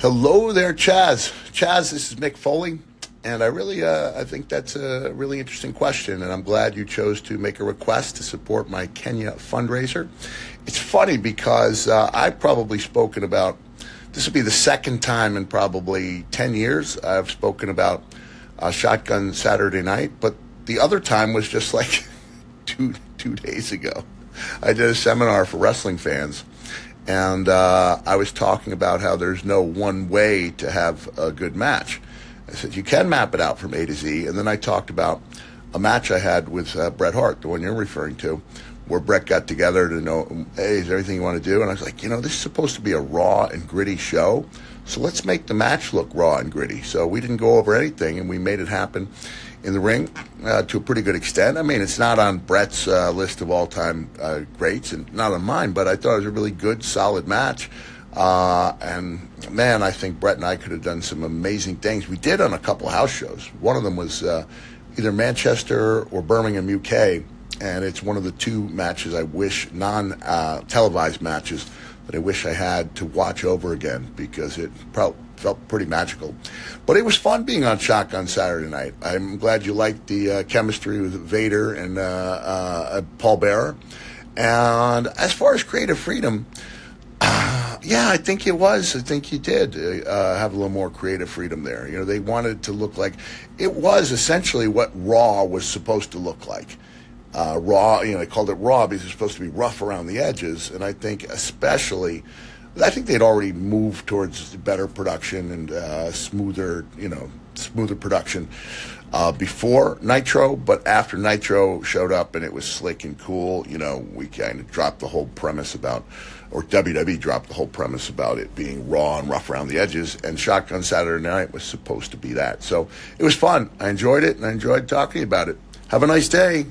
Hello there, Chaz. Chaz, this is Mick Foley, and I think that's a really interesting question, and I'm glad you chose to make a request to support my Kenya fundraiser. It's funny because I've probably spoken about, this will be the second time in probably 10 years I've spoken about Shotgun Saturday Night, but the other time was just like two days ago. I did a seminar for wrestling fans, and I was talking about how there's no one way to have a good match. I said, you can map it out from A to Z. And then I talked about a match I had with Bret Hart, the one you're referring to, where Bret got together to know, hey, is there anything you want to do? And I was like, this is supposed to be a raw and gritty show, so let's make the match look raw and gritty. So we didn't go over anything, and we made it happen in the ring to a pretty good extent. I mean, it's not on Bret's list of all-time greats, and not on mine, but I thought it was a really good, solid match. And man, I think Bret and I could have done some amazing things. We did on a couple house shows. One of them was either Manchester or Birmingham, UK, and it's one of the two matches I wish, non-televised matches, that I wish I had to watch over again because it felt pretty magical. But it was fun being on Shotgun Saturday Night. I'm glad you liked the chemistry with Vader and Paul Bearer. And as far as creative freedom, yeah, I think it was. I think you did have a little more creative freedom there. They wanted to look like, it was essentially what Raw was supposed to look like. Raw, they called it Raw because it's supposed to be rough around the edges. And I think I think they'd already moved towards better production and smoother production before Nitro. But after Nitro showed up and it was slick and cool, we kind of dropped the whole premise about, or WWE dropped the whole premise about it being raw and rough around the edges. And Shotgun Saturday Night was supposed to be that. So it was fun. I enjoyed it, and I enjoyed talking about it. Have a nice day.